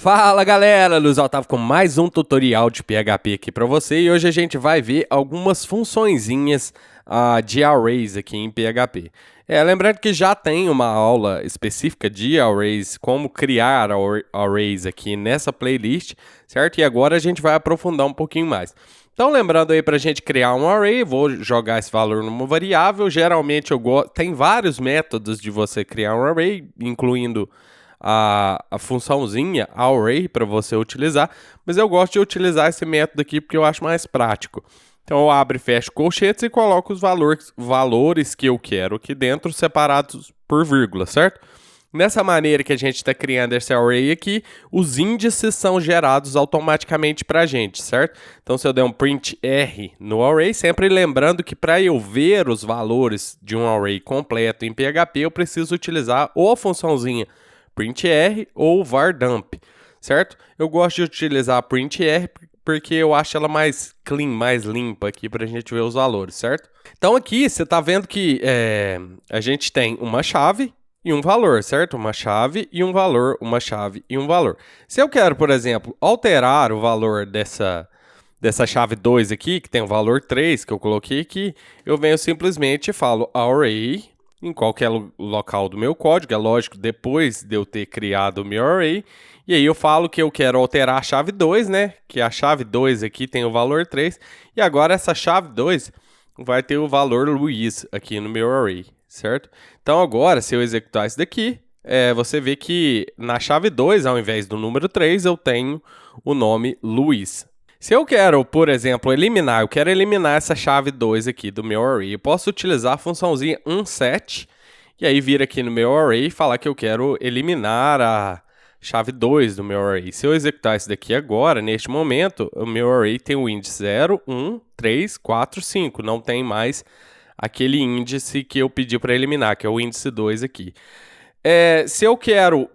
Fala galera, Luiz Otávio com mais um tutorial de PHP aqui para você e hoje a gente vai ver algumas funçõezinhas de arrays aqui em PHP. Lembrando que já tem uma aula específica de arrays, como criar arrays aqui nessa playlist, certo? E agora a gente vai aprofundar um pouquinho mais. Então lembrando aí para a gente criar um array, vou jogar esse valor numa variável, geralmente tem vários métodos de você criar um array, incluindo a funçãozinha array para você utilizar, mas eu gosto de utilizar esse método aqui porque eu acho mais prático. Então eu abro e fecho colchetes e coloco os valores que eu quero aqui dentro separados por vírgula, certo? Nessa maneira que a gente está criando esse array aqui, os índices são gerados automaticamente para a gente, certo? Então se eu der um print R no array, sempre lembrando que para eu ver os valores de um array completo em PHP, eu preciso utilizar ou a funçãozinha printr ou vardump, certo? Eu gosto de utilizar a printr porque eu acho ela mais clean, mais limpa aqui para a gente ver os valores, certo? Então aqui você está vendo que a gente tem uma chave e um valor, certo? Uma chave e um valor, uma chave e um valor. Se eu quero, por exemplo, alterar o valor dessa chave 2 aqui, que tem o valor 3 que eu coloquei aqui, eu venho simplesmente e falo array em qualquer local do meu código, é lógico, depois de eu ter criado o meu array, e aí eu falo que eu quero alterar a chave 2, né, que a chave 2 aqui tem o valor 3, e agora essa chave 2 vai ter o valor Luiz aqui no meu array, certo? Então agora, se eu executar isso daqui, você vê que na chave 2, ao invés do número 3, eu tenho o nome Luiz. Se eu quero, por exemplo, eu quero eliminar essa chave 2 aqui do meu array, eu posso utilizar a funçãozinha unset, e aí vir aqui no meu array e falar que eu quero eliminar a chave 2 do meu array. Se eu executar isso daqui agora, neste momento, o meu array tem o índice 0, 1, 3, 4, 5, não tem mais aquele índice que eu pedi para eliminar, que é o índice 2 aqui. Se eu quero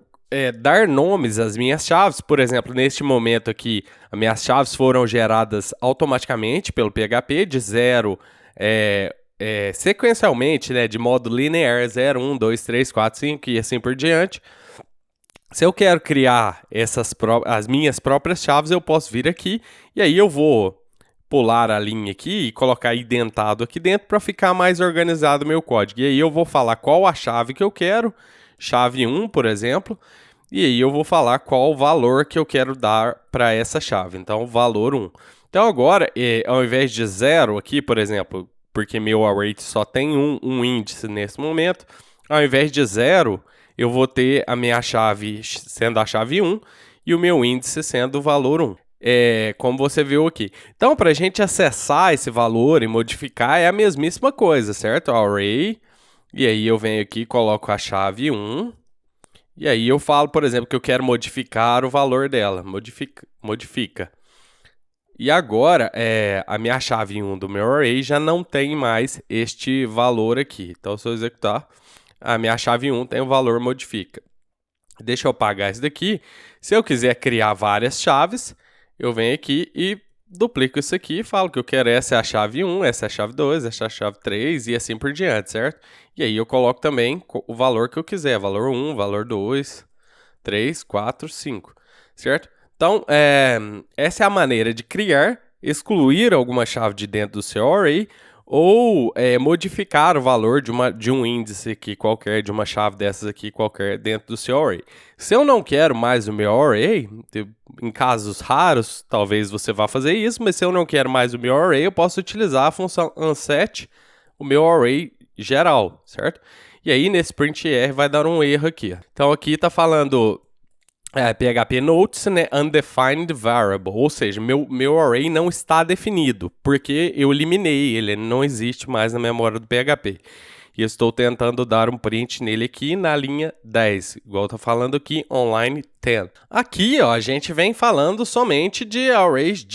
dar nomes às minhas chaves, por exemplo, neste momento aqui, as minhas chaves foram geradas automaticamente pelo PHP de 0, sequencialmente, né, de modo linear, 0, 1, 2, 3, 4, 5 e assim por diante. Se eu quero criar as minhas próprias chaves, eu posso vir aqui e aí eu vou pular a linha aqui e colocar indentado aqui dentro para ficar mais organizado o meu código. E aí eu vou falar qual a chave que eu quero, chave 1, por exemplo, e aí eu vou falar qual o valor que eu quero dar para essa chave. Então, valor 1. Então, agora, ao invés de 0 aqui, por exemplo, porque meu array só tem um índice nesse momento, ao invés de 0, eu vou ter a minha chave sendo a chave 1 e o meu índice sendo o valor 1. Como você viu aqui. Então, para a gente acessar esse valor e modificar, é a mesmíssima coisa, certo? Array, e aí eu venho aqui e coloco a chave 1, e aí eu falo, por exemplo, que eu quero modificar o valor dela. Modifica. E agora, a minha chave 1 do meu array já não tem mais este valor aqui. Então, se eu executar, a minha chave 1 tem o valor modifica. Deixa eu apagar isso daqui. Se eu quiser criar várias chaves, eu venho aqui e duplico isso aqui e falo que eu quero essa é a chave 1, essa é a chave 2, essa é a chave 3 e assim por diante, certo? E aí eu coloco também o valor que eu quiser, valor 1, valor 2, 3, 4, 5, certo? Então, essa é a maneira de criar, excluir alguma chave de dentro do seu array, ou modificar o valor de um índice aqui qualquer, de uma chave dessas aqui qualquer dentro do seu array. Se eu não quero mais o meu array, em casos raros, talvez você vá fazer isso, mas se eu não quero mais o meu array, eu posso utilizar a função unset, o meu array geral, certo? E aí, nesse printr vai dar um erro aqui. Então, aqui está falando PHP Notes, né, undefined variable, ou seja, meu array não está definido, porque eu eliminei ele não existe mais na memória do PHP. E eu estou tentando dar um print nele aqui na linha 10, igual está falando aqui, online 10. Aqui, ó, a gente vem falando somente de arrays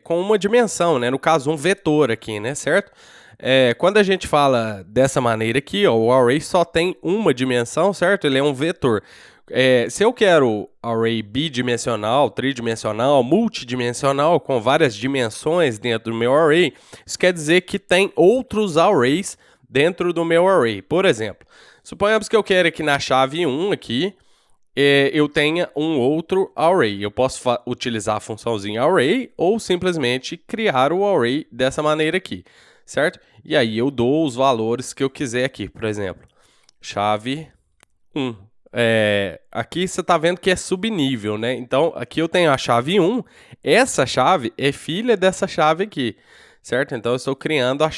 com uma dimensão, né, no caso um vetor aqui, né, certo? Quando a gente fala dessa maneira aqui, ó, o array só tem uma dimensão, certo? Ele é um vetor. Se eu quero array bidimensional, tridimensional, multidimensional, com várias dimensões dentro do meu array, isso quer dizer que tem outros arrays dentro do meu array. Por exemplo, suponhamos que eu quero aqui na chave 1 aqui, eu tenha um outro array. Eu posso utilizar a funçãozinha array ou simplesmente criar o array dessa maneira aqui, certo? E aí eu dou os valores que eu quiser aqui, por exemplo, chave 1. Aqui você está vendo que é subnível, né? Então, aqui eu tenho a chave 1. Essa chave é filha dessa chave aqui, certo? Então, eu estou criando a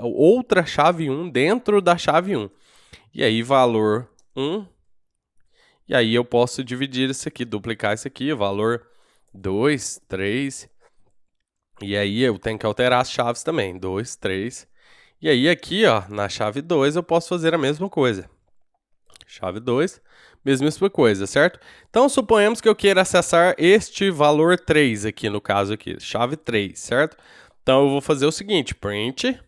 outra chave 1 dentro da chave 1. E aí, valor 1. E aí, eu posso dividir isso aqui, duplicar isso aqui, valor 2, 3. E aí, eu tenho que alterar as chaves também, 2, 3. E aí, aqui, ó, na chave 2, eu posso fazer a mesma coisa. Chave 2, mesma coisa, certo? Então, suponhamos que eu queira acessar este valor 3 aqui, no caso aqui, chave 3, certo? Então, eu vou fazer o seguinte, print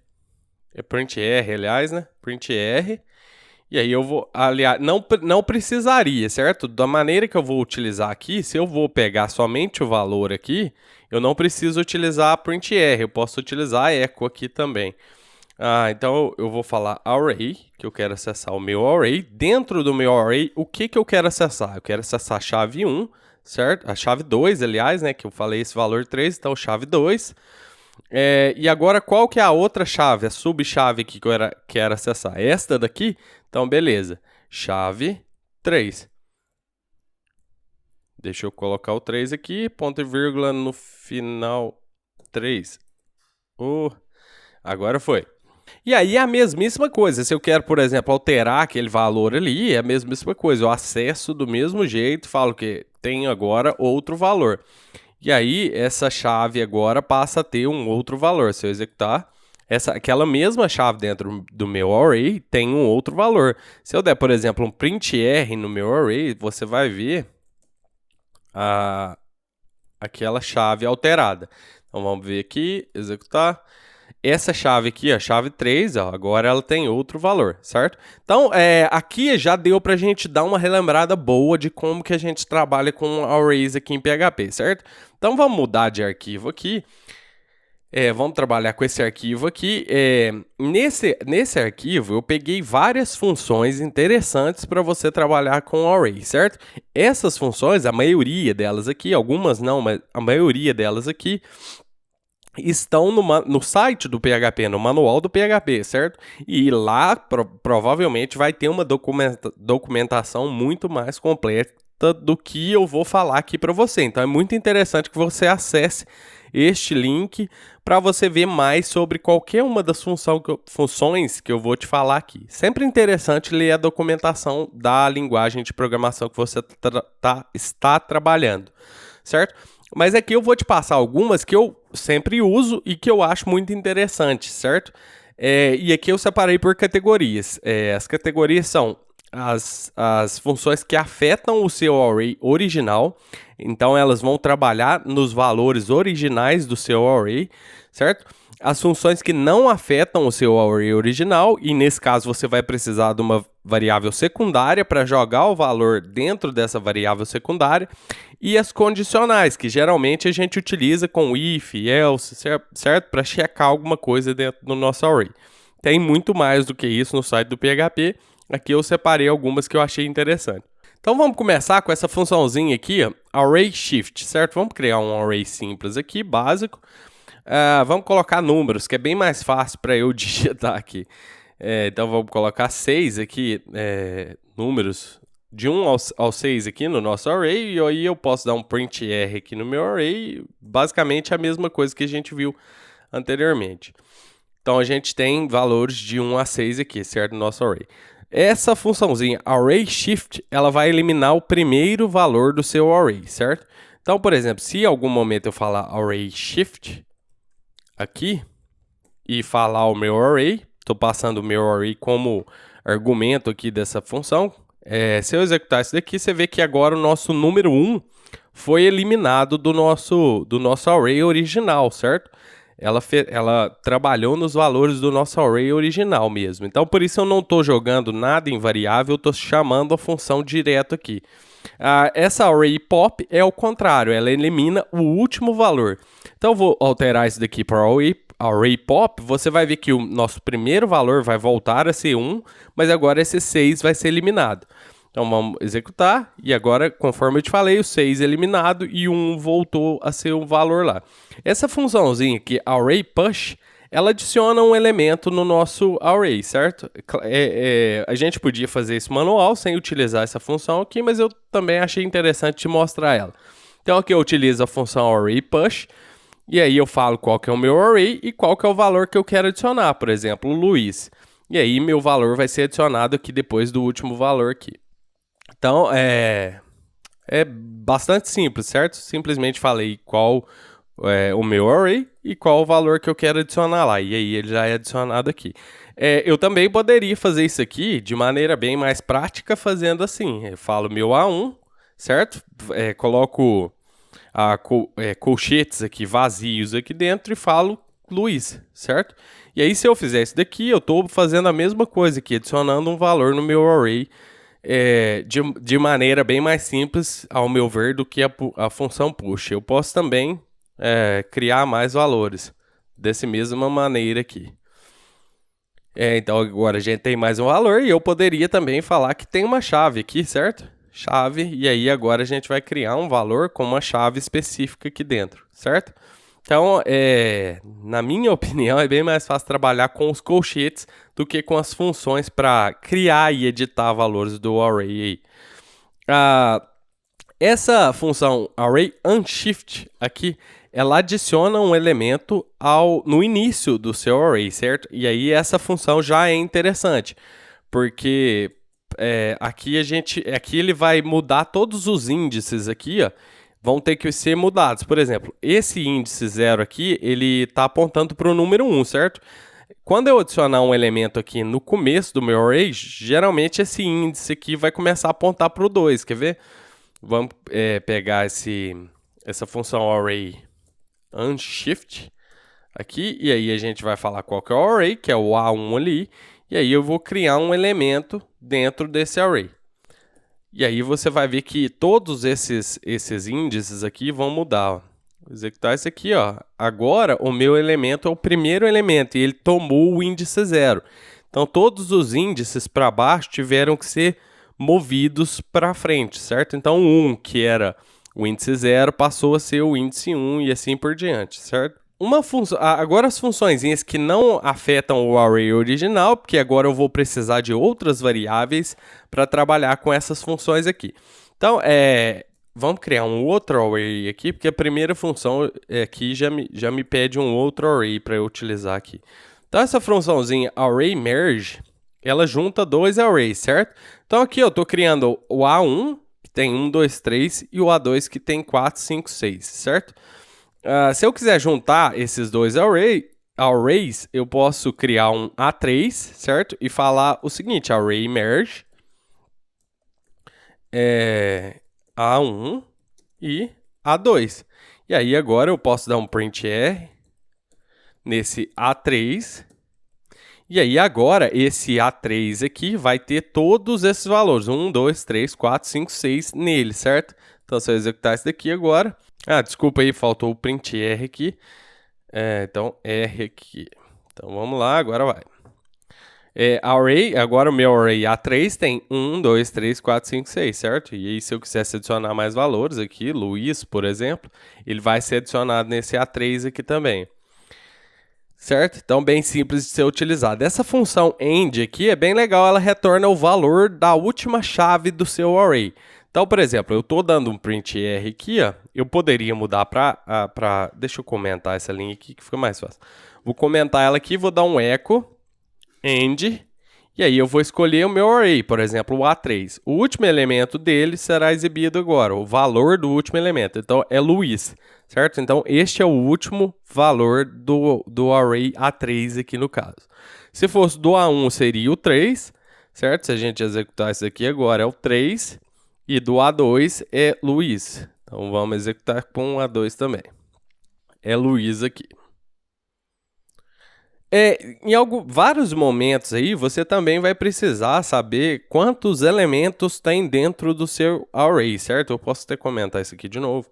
R, aliás, né? Print R, e aí eu vou, aliás, não precisaria, certo? Da maneira que eu vou utilizar aqui, se eu vou pegar somente o valor aqui, eu não preciso utilizar print R, eu posso utilizar echo aqui também. Então eu vou falar array, que eu quero acessar o meu array. Dentro do meu array, o que eu quero acessar? Eu quero acessar a chave 1, certo? A chave 2, aliás, né? Que eu falei esse valor 3, então chave 2. E agora, qual que é a outra chave, a subchave que eu quero acessar? Esta daqui? Então, beleza. Chave 3. Deixa eu colocar o 3 aqui, ponto e vírgula no final 3. Agora foi. E aí é a mesmíssima coisa, se eu quero, por exemplo, alterar aquele valor ali, é a mesmíssima coisa, eu acesso do mesmo jeito, falo que tem agora outro valor. E aí, essa chave agora passa a ter um outro valor, se eu executar, aquela mesma chave dentro do meu array tem um outro valor. Se eu der, por exemplo, um print R no meu array, você vai ver aquela chave alterada. Então, vamos ver aqui, executar. Essa chave aqui, a chave 3, ó, agora ela tem outro valor, certo? Então, aqui já deu para a gente dar uma relembrada boa de como que a gente trabalha com arrays aqui em PHP, certo? Então, vamos mudar de arquivo aqui. Vamos trabalhar com esse arquivo aqui. Nesse arquivo, eu peguei várias funções interessantes para você trabalhar com array, certo? Essas funções, a maioria delas aqui, algumas não, mas a maioria delas aqui, estão no site do PHP, no manual do PHP, certo? E lá provavelmente vai ter uma documentação muito mais completa do que eu vou falar aqui para você. Então é muito interessante que você acesse este link para você ver mais sobre qualquer uma das funções que eu vou te falar aqui. Sempre interessante ler a documentação da linguagem de programação que você está trabalhando, certo? Mas aqui eu vou te passar algumas que eu sempre uso e que eu acho muito interessantes, certo? E aqui eu separei por categorias. As categorias são as funções que afetam o seu array original. Então, elas vão trabalhar nos valores originais do seu array, certo? As funções que não afetam o seu array original, e nesse caso você vai precisar de uma variável secundária para jogar o valor dentro dessa variável secundária, e as condicionais, que geralmente a gente utiliza com if, else, certo? Para checar alguma coisa dentro do nosso array. Tem muito mais do que isso no site do PHP, aqui eu separei algumas que eu achei interessante. Então vamos começar com essa funçãozinha aqui, ó, array shift, certo? Vamos criar um array simples aqui, básico. Vamos colocar números, que é bem mais fácil para eu digitar aqui. Então, vamos colocar 6 aqui, números de 1 ao 6 aqui no nosso array. E aí eu posso dar um print R aqui no meu array. Basicamente a mesma coisa que a gente viu anteriormente. Então, a gente tem valores de 1 a 6 aqui, certo? No nosso array. Essa funçãozinha, array shift, ela vai eliminar o primeiro valor do seu array, certo? Então, por exemplo, se em algum momento eu falar array shift aqui e falar o meu array, estou passando o meu array como argumento aqui dessa função. Se eu executar isso daqui, você vê que agora o nosso número 1 foi eliminado do nosso array original, certo? Ela trabalhou nos valores do nosso array original mesmo. Então, por isso eu não estou jogando nada em variável, eu estou chamando a função direto aqui. Essa array pop é o contrário, ela elimina o último valor. Então, eu vou alterar isso daqui para array pop. Você vai ver que o nosso primeiro valor vai voltar a ser 1, mas agora esse 6 vai ser eliminado. Então vamos executar, e agora, conforme eu te falei, o 6 eliminado e o 1 voltou a ser o valor lá. Essa funçãozinha aqui, array push, ela adiciona um elemento no nosso array, certo? A gente podia fazer isso manual, sem utilizar essa função aqui, mas eu também achei interessante te mostrar ela. Então aqui eu utilizo a função array push, e aí eu falo qual que é o meu array e qual que é o valor que eu quero adicionar, por exemplo, o Luiz. E aí meu valor vai ser adicionado aqui depois do último valor aqui. Então, é bastante simples, certo? Simplesmente falei qual é o meu array e qual o valor que eu quero adicionar lá. E aí ele já é adicionado aqui. Eu também poderia fazer isso aqui de maneira bem mais prática, fazendo assim. Eu falo meu A1, certo? Coloco colchetes aqui vazios aqui dentro e falo Luiz, certo? E aí se eu fizer isso daqui, eu estou fazendo a mesma coisa aqui, adicionando um valor no meu array de maneira bem mais simples, ao meu ver, do que a função push. Eu posso também criar mais valores dessa mesma maneira aqui. Então agora a gente tem mais um valor e eu poderia também falar que tem uma chave aqui, certo? Chave, e aí agora a gente vai criar um valor com uma chave específica aqui dentro, certo? Então, na minha opinião, é bem mais fácil trabalhar com os colchetes do que com as funções para criar e editar valores do array. Essa função array unshift aqui, ela adiciona um elemento no início do seu array, certo? E aí essa função já é interessante, porque aqui ele vai mudar todos os índices aqui, ó, vão ter que ser mudados. Por exemplo, esse índice 0 aqui, ele está apontando para o número 1, certo? Quando eu adicionar um elemento aqui no começo do meu array, geralmente esse índice aqui vai começar a apontar para o 2, quer ver? Vamos pegar essa função array unshift aqui, e aí a gente vai falar qual que é o array, que é o A1 ali, e aí eu vou criar um elemento dentro desse array. E aí você vai ver que todos esses índices aqui vão mudar. Ó. Vou executar isso aqui, ó. Agora o meu elemento é o primeiro elemento e ele tomou o índice 0. Então todos os índices para baixo tiveram que ser movidos para frente, certo? Então o 1, que era o índice 0, passou a ser o índice 1 e assim por diante, certo? Agora as funções que não afetam o array original, porque agora eu vou precisar de outras variáveis para trabalhar com essas funções aqui. Então, vamos criar um outro array aqui, porque a primeira função aqui já me pede um outro array para eu utilizar aqui. Então, essa funçãozinha array merge, ela junta dois arrays, certo? Então, aqui eu estou criando o A1, que tem 1, 2, 3, e o A2, que tem 4, 5, 6, certo? Se eu quiser juntar esses dois arrays, eu posso criar um A3, certo? E falar o seguinte, array merge A1 e A2. E aí agora eu posso dar um print R nesse A3. E aí agora esse A3 aqui vai ter todos esses valores, 1, 2, 3, 4, 5, 6 nele, certo? Então se eu executar isso daqui agora... desculpa aí, faltou o print R aqui. Então, R aqui. Então, vamos lá, agora vai. Array, agora o meu array A3 tem 1, 2, 3, 4, 5, 6, certo? E aí, se eu quisesse adicionar mais valores aqui, Luiz, por exemplo, ele vai ser adicionado nesse A3 aqui também. Certo? Então, bem simples de ser utilizado. Essa função end aqui é bem legal, ela retorna o valor da última chave do seu array. Então, por exemplo, eu estou dando um print R aqui, ó, eu poderia mudar para... Deixa eu comentar essa linha aqui que fica mais fácil. Vou comentar ela aqui, vou dar um echo, end, e aí eu vou escolher o meu array, por exemplo, o A3. O último elemento dele será exibido agora, o valor do último elemento. Então, é Luiz, certo? Então, este é o último valor do array A3 aqui no caso. Se fosse do A1, seria o 3, certo? Se a gente executar isso aqui agora, é o 3. E do A2 é Luiz. Então, vamos executar com o A2 também. É Luiz aqui. Em vários momentos aí, você também vai precisar saber quantos elementos tem dentro do seu array, certo? Eu posso até comentar isso aqui de novo.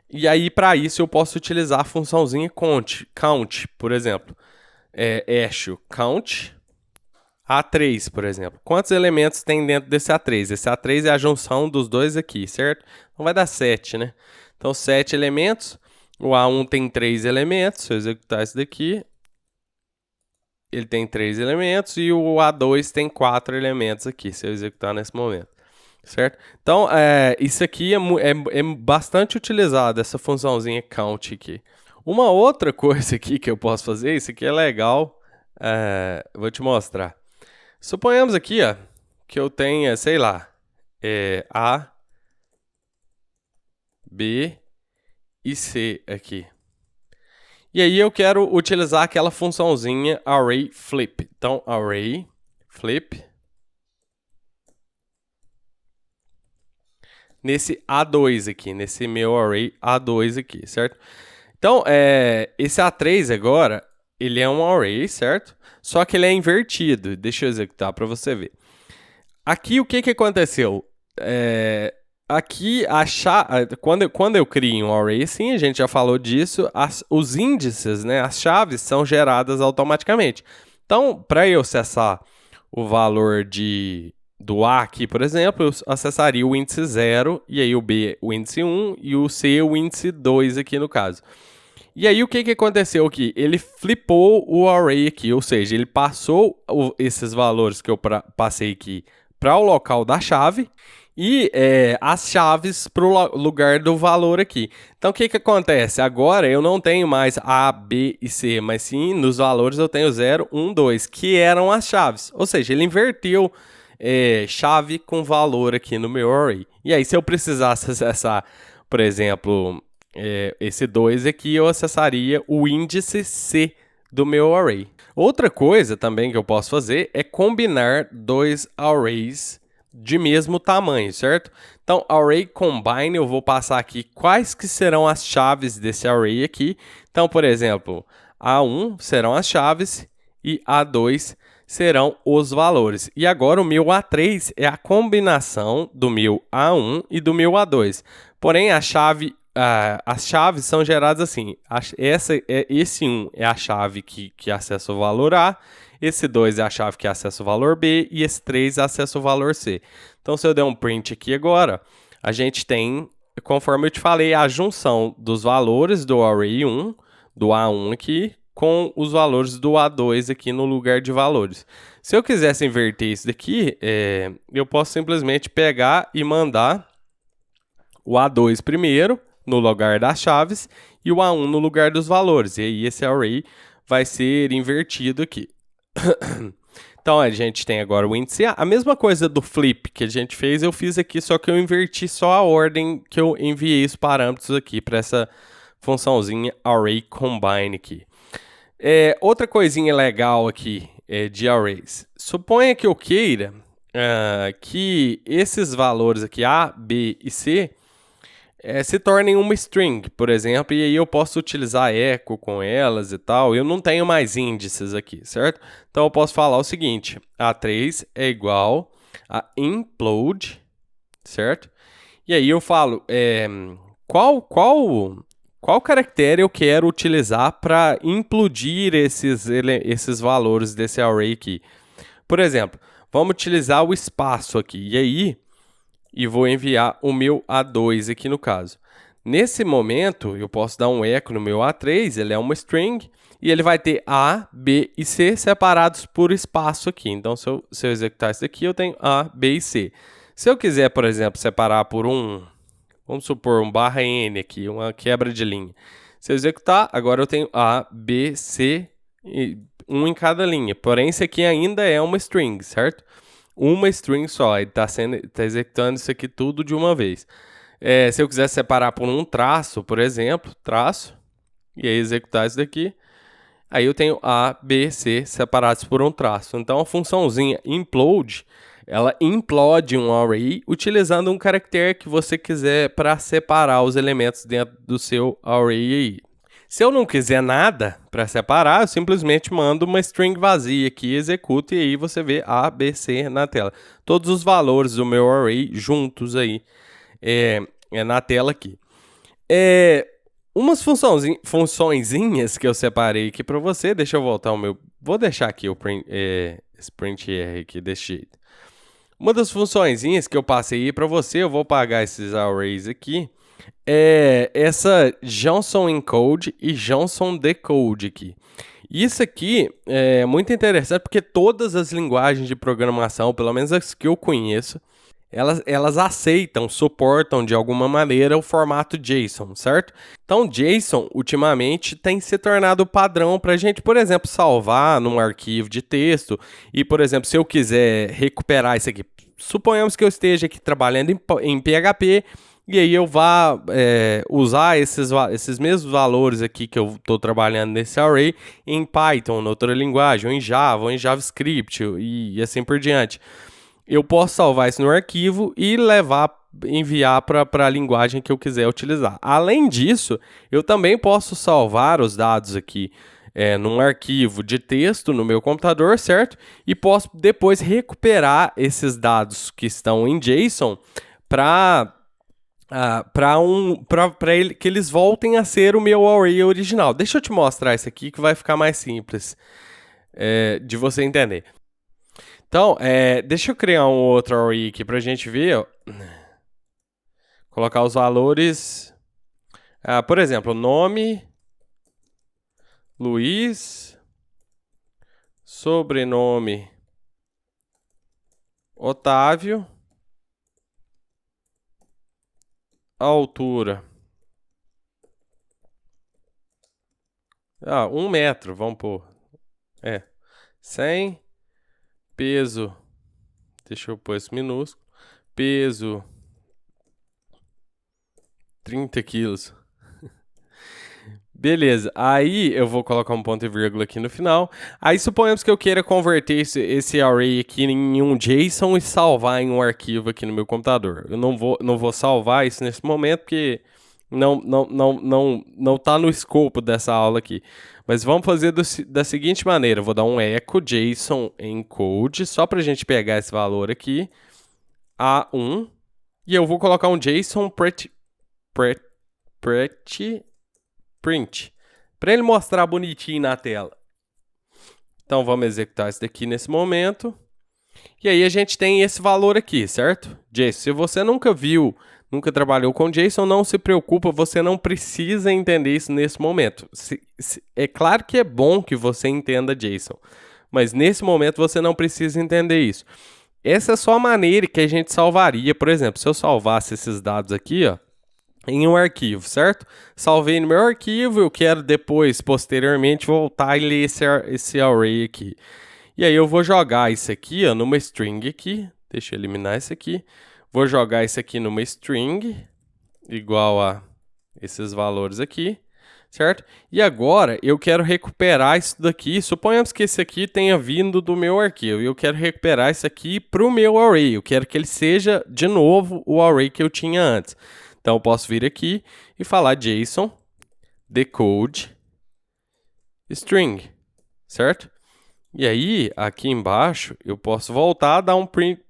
E aí, para isso, eu posso utilizar a funçãozinha count, por exemplo. Echo count A3, por exemplo. Quantos elementos tem dentro desse A3? Esse A3 é a junção dos dois aqui, certo? Então vai dar 7, né? Então 7 elementos. O A1 tem 3 elementos. Se eu executar isso daqui, ele tem 3 elementos. E o A2 tem 4 elementos aqui, se eu executar nesse momento. Certo? Então, isso aqui é bastante utilizado, essa funçãozinha count aqui. Uma outra coisa aqui que eu posso fazer, isso aqui é legal, vou te mostrar. Suponhamos aqui, ó, que eu tenha, sei lá, A, B e C aqui. E aí eu quero utilizar aquela funçãozinha array flip. Então, array flip nesse A2 aqui, nesse meu array A2 aqui, certo? Então, esse A3 agora, ele é um array, certo? Só que ele é invertido. Deixa eu executar para você ver. Aqui, o que aconteceu? Aqui, quando eu crio um array, sim, a gente já falou disso, os índices, né, as chaves são geradas automaticamente. Então, para eu acessar o valor do A aqui, por exemplo, eu acessaria o índice 0, e aí o B o índice 1 e o C o índice 2 aqui no caso. E aí o que aconteceu aqui? Ele flipou o array aqui, ou seja, ele passou esses valores que eu passei aqui para o local da chave e as chaves para o lugar do valor aqui. Então o que acontece? Agora eu não tenho mais A, B e C, mas sim nos valores eu tenho 0, 1, 2, que eram as chaves. Ou seja, ele inverteu chave com valor aqui no meu array. E aí se eu precisasse acessar, por exemplo, esse 2 aqui, eu acessaria o índice C do meu array. Outra coisa também que eu posso fazer é combinar dois arrays de mesmo tamanho, certo? Então, array combine, eu vou passar aqui quais que serão as chaves desse array aqui. Então, por exemplo, A1 serão as chaves e A2 serão os valores. E agora o meu A3 é a combinação do meu A1 e do meu A2. Porém, as chaves são geradas assim. Esse 1 é a chave que acessa o valor A, esse 2 é a chave que acessa o valor B e esse 3 acessa o valor C. Então, se eu der um print aqui agora, a gente tem, conforme eu te falei, a junção dos valores do array 1, do A1 aqui, com os valores do A2 aqui no lugar de valores. Se eu quisesse inverter isso daqui, eu posso simplesmente pegar e mandar o A2 primeiro, no lugar das chaves, e o A1 no lugar dos valores. E aí esse array vai ser invertido aqui. Então, a gente tem agora o índice A. A mesma coisa do flip que a gente fez, eu fiz aqui, só que eu inverti só a ordem que eu enviei os parâmetros aqui para essa funçãozinha array combine aqui. Outra coisinha legal aqui de arrays. Suponha que eu queira que esses valores aqui, A, B e C, se tornem uma string, por exemplo, e aí eu posso utilizar echo com elas e tal. Eu não tenho mais índices aqui, certo? Então eu posso falar o seguinte: A3 é igual a implode, certo? E aí eu falo qual caractere eu quero utilizar para implodir esses valores desse array aqui. Por exemplo, vamos utilizar o espaço aqui. E aí e vou enviar o meu A2 aqui no caso. Nesse momento, eu posso dar um echo no meu A3, ele é uma string, e ele vai ter A, B e C separados por espaço aqui. Então, se eu executar isso aqui, eu tenho A, B e C. Se eu quiser, por exemplo, separar por vamos supor, um /n aqui, uma quebra de linha. Se eu executar, agora eu tenho A, B, C, um em cada linha. Porém, isso aqui ainda é uma string, certo? Uma string só, ele está executando isso aqui tudo de uma vez. Se eu quiser separar por um traço, por exemplo, traço, e aí executar isso daqui, aí eu tenho A, B, C separados por um traço. Então a funçãozinha implode, ela implode um array utilizando um caractere que você quiser para separar os elementos dentro do seu array aí. Se eu não quiser nada para separar, eu simplesmente mando uma string vazia aqui, executo e aí você vê A, B, C na tela. Todos os valores do meu array juntos aí na tela aqui. Umas funçõezinhas que eu separei aqui para você. Deixa eu voltar o meu. Vou deixar aqui o esse print R aqui desse jeito. Uma das funçõezinhas que eu passei aí para você, eu vou apagar esses arrays aqui, é essa Johnson Encode e Johnson Decode aqui. Isso aqui é muito interessante porque todas as linguagens de programação, pelo menos as que eu conheço, elas aceitam, suportam de alguma maneira o formato JSON, certo? Então, JSON, ultimamente, tem se tornado padrão para a gente, por exemplo, salvar num arquivo de texto. E, por exemplo, se eu quiser recuperar isso aqui, suponhamos que eu esteja aqui trabalhando em PHP, e aí eu vá usar esses mesmos valores aqui que eu estou trabalhando nesse array em Python, em outra linguagem, ou em Java, ou em JavaScript, e assim por diante. Eu posso salvar isso no arquivo e enviar para a linguagem que eu quiser utilizar. Além disso, eu também posso salvar os dados aqui num arquivo de texto no meu computador, certo? E posso depois recuperar esses dados que estão em JSON para que eles voltem a ser o meu array original. Deixa eu te mostrar isso aqui que vai ficar mais simples de você entender. Então, deixa eu criar um outro array aqui para a gente ver. Ó. Colocar os valores. Por exemplo, nome, Luiz, sobrenome, Otávio, altura. 1 metro, vamos pôr. 100. Peso, deixa eu pôr esse minúsculo, peso 30 quilos. Beleza, aí eu vou colocar um ponto e vírgula aqui no final. Aí suponhamos que eu queira converter esse array aqui em um JSON e salvar em um arquivo aqui no meu computador. Eu não vou salvar isso nesse momento porque não tá no escopo dessa aula aqui. Mas vamos fazer da seguinte maneira. Eu vou dar um echo JSON encode, só para a gente pegar esse valor aqui, A1, e eu vou colocar um JSON print, para ele mostrar bonitinho na tela. Então vamos executar isso daqui nesse momento. E aí a gente tem esse valor aqui, certo? JSON, se você nunca trabalhou com JSON, não se preocupa, você não precisa entender isso nesse momento. É claro que é bom que você entenda JSON, mas nesse momento você não precisa entender isso. Essa é só a maneira que a gente salvaria, por exemplo, se eu salvasse esses dados aqui, ó, em um arquivo, certo? Salvei no meu arquivo, eu quero depois, posteriormente, voltar e ler esse array aqui. E aí eu vou jogar isso aqui, ó, numa string aqui, deixa eu eliminar isso aqui. Vou jogar isso aqui numa string, igual a esses valores aqui, certo? E agora eu quero recuperar isso daqui. Suponhamos que esse aqui tenha vindo do meu arquivo. E eu quero recuperar isso aqui para o meu array. Eu quero que ele seja, de novo, o array que eu tinha antes. Então eu posso vir aqui e falar JSON decode string, certo? E aí, aqui embaixo, eu posso voltar a dar um print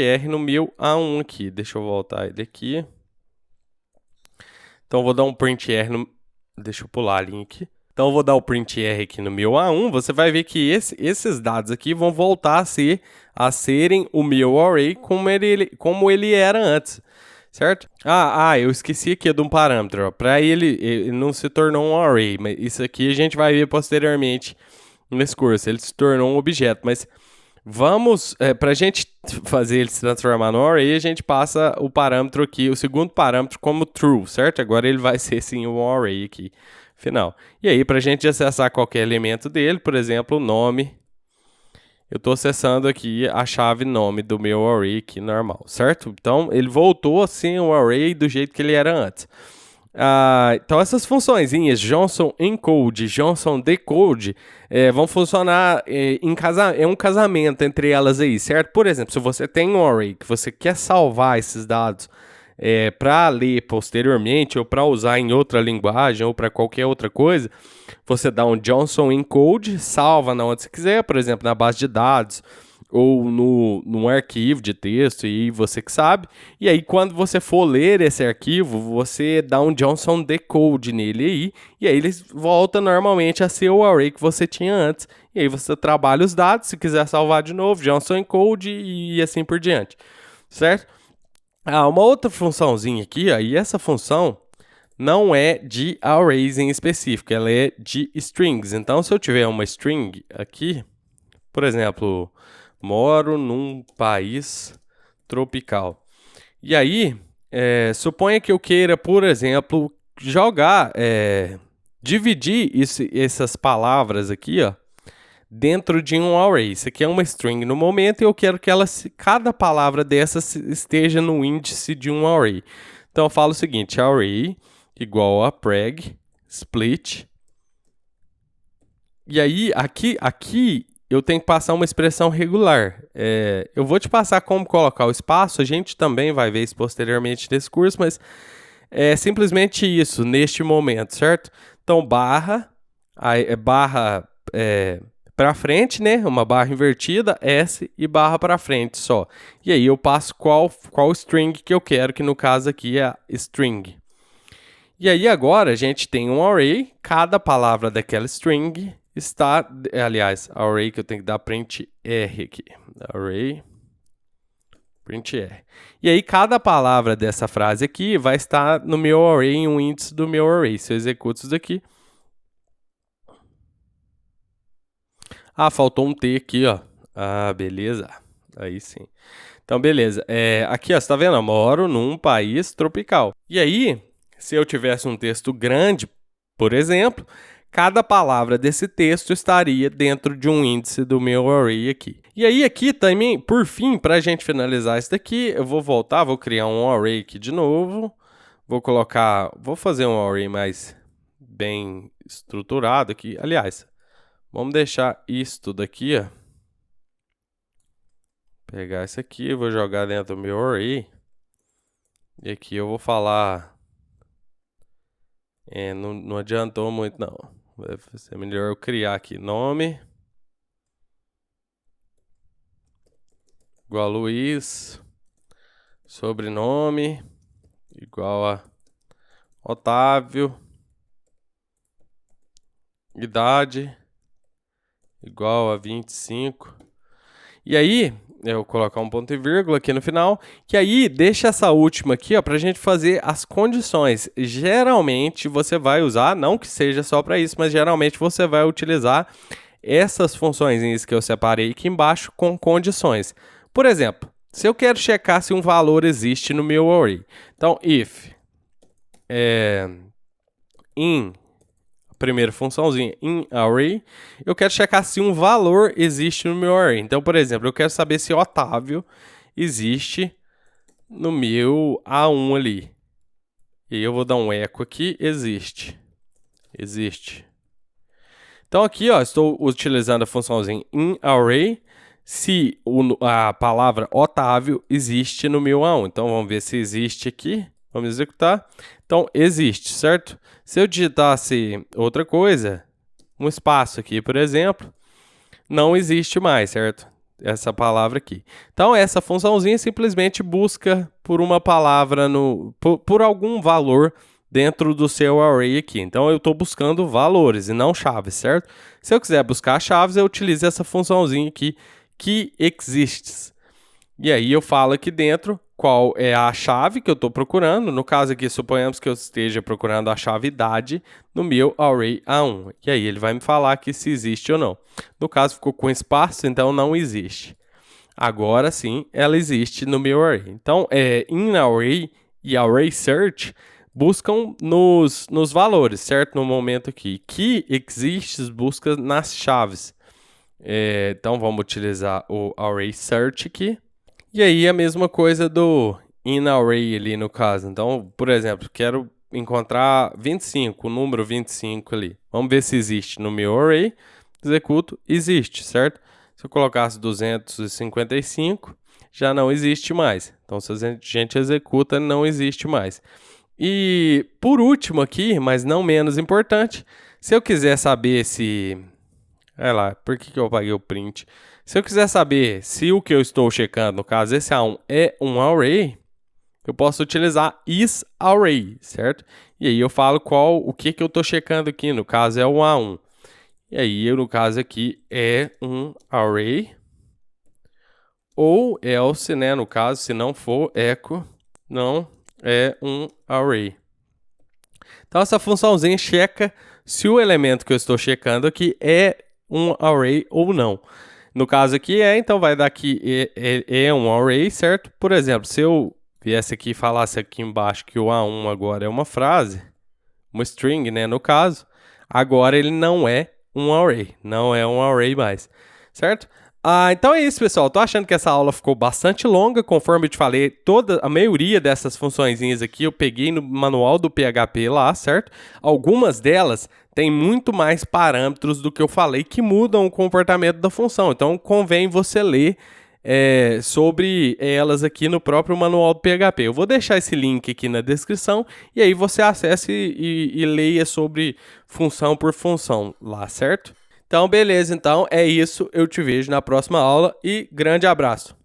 R no meu A1 aqui. Deixa eu voltar ele aqui. Então, eu vou dar um print R no... Deixa eu pular a linha aqui. Então, eu vou dar o print R aqui no meu A1. Você vai ver que esses dados aqui vão voltar a serem o meu array como ele era antes, certo? Eu esqueci aqui de um parâmetro. Para ele não se tornou um array, mas isso aqui a gente vai ver posteriormente nesse curso. Ele se tornou um objeto, mas... Vamos, para a gente fazer ele se transformar no array, a gente passa o parâmetro aqui, o segundo parâmetro como true, certo? Agora ele vai ser sim um array aqui, final. E aí, para a gente acessar qualquer elemento dele, por exemplo, o nome, eu estou acessando aqui a chave nome do meu array aqui normal, certo? Então, ele voltou a ser um array do jeito que ele era antes. Então essas funçõezinhas Johnson Encode, Johnson Decode vão funcionar é um casamento entre elas aí, certo? Por exemplo, se você tem um array que você quer salvar esses dados para ler posteriormente ou para usar em outra linguagem ou para qualquer outra coisa, você dá um Johnson Encode, salva na onde você quiser, por exemplo, na base de dados ou num arquivo de texto, e você que sabe. E aí, quando você for ler esse arquivo, você dá um Johnson decode nele aí, e aí ele volta normalmente a ser o array que você tinha antes. E aí você trabalha os dados, se quiser salvar de novo, Johnson encode e assim por diante, certo? Uma outra funçãozinha aqui, ó, e essa função não é de arrays em específico, ela é de strings. Então, se eu tiver uma string aqui, por exemplo, moro num país tropical. E aí, suponha que eu queira, por exemplo, dividir essas palavras aqui, ó, dentro de um array. Isso aqui é uma string no momento e eu quero que cada palavra dessas esteja no índice de um array. Então eu falo o seguinte, array igual a preg split. E aí, aqui eu tenho que passar uma expressão regular. Eu vou te passar como colocar o espaço, a gente também vai ver isso posteriormente nesse curso, mas é simplesmente isso, neste momento, certo? Então, barra para frente, né? Uma barra invertida, S e barra para frente só. E aí eu passo qual string que eu quero, que no caso aqui é a string. E aí agora a gente tem um array, cada palavra daquela string está, aliás, array que eu tenho que dar print R aqui. Array, print R. E aí cada palavra dessa frase aqui vai estar no meu array, em um índice do meu array. Se eu executo isso daqui. Faltou um T aqui, ó. Beleza. Aí sim. Então, beleza. Aqui, ó, você tá vendo? Eu moro num país tropical. E aí, se eu tivesse um texto grande, por exemplo, cada palavra desse texto estaria dentro de um índice do meu array aqui. E aí, aqui também, por fim, para a gente finalizar isso daqui, eu vou voltar, vou criar um array aqui de novo. Vou fazer um array mais bem estruturado aqui. Aliás, vamos deixar isto daqui, ó. Pegar isso aqui, vou jogar dentro do meu array. E aqui eu vou falar... não adiantou muito, não. Vai ser melhor eu criar aqui nome. Igual a Luiz. Sobrenome. Igual a Otávio. Idade. Igual a 25. E aí, eu vou colocar um ponto e vírgula aqui no final, que aí deixa essa última aqui, ó, para a gente fazer as condições. Geralmente você vai usar, não que seja só para isso, mas geralmente você vai utilizar essas funções que eu separei aqui embaixo com condições. Por exemplo, se eu quero checar se um valor existe no meu array, então if in primeira funçãozinha in array, eu quero checar se um valor existe no meu array. Então, por exemplo, eu quero saber se Otávio existe no meu A1 ali. E eu vou dar um eco aqui, existe. Existe. Então aqui, ó, estou utilizando a funçãozinha in array se a palavra Otávio existe no meu A1. Então vamos ver se existe aqui. Vamos executar. Então, existe, certo? Se eu digitasse outra coisa, um espaço aqui, por exemplo, não existe mais, certo? Essa palavra aqui. Então, essa funçãozinha simplesmente busca por uma palavra, por algum valor dentro do seu array aqui. Então, eu estou buscando valores e não chaves, certo? Se eu quiser buscar chaves, eu utilizo essa funçãozinha aqui, que exists. E aí eu falo aqui dentro qual é a chave que eu estou procurando. No caso aqui, suponhamos que eu esteja procurando a chave idade no meu array A1. E aí ele vai me falar aqui se existe ou não. No caso, ficou com espaço, então não existe. Agora sim, ela existe no meu array. Então, inArray e ArraySearch buscam nos valores, certo? No momento aqui. KeyExistes busca nas chaves. Então, vamos utilizar o ArraySearch aqui. E aí, a mesma coisa do inArray ali no caso. Então, por exemplo, quero encontrar 25, o número 25 ali. Vamos ver se existe no meu array. Executo, existe, certo? Se eu colocasse 255, já não existe mais. Então, se a gente executa, não existe mais. E, por último aqui, mas não menos importante, se eu quiser saber se... Olha lá, por que eu apaguei o print? Se eu quiser saber se o que eu estou checando, no caso esse A1, é um array, eu posso utilizar isArray, certo? E aí eu falo o que eu estou checando aqui, no caso é o A1. E aí, no caso aqui, é um array, ou else, né, no caso, se não for echo, não é um array. Então, essa funçãozinha checa se o elemento que eu estou checando aqui é um array ou não. No caso aqui então vai dar que é um array, certo? Por exemplo, se eu viesse aqui e falasse aqui embaixo que o A1 agora é uma frase, uma string, né, no caso, agora ele não é um array, não é um array mais, certo? Então é isso, pessoal. Tô achando que essa aula ficou bastante longa, conforme eu te falei, a maioria dessas funçõezinhas aqui eu peguei no manual do PHP lá, certo? Algumas delas têm muito mais parâmetros do que eu falei que mudam o comportamento da função, então convém você ler sobre elas aqui no próprio manual do PHP. Eu vou deixar esse link aqui na descrição e aí você acesse e leia sobre função por função lá, certo? Então, beleza, então é isso. Eu te vejo na próxima aula e grande abraço.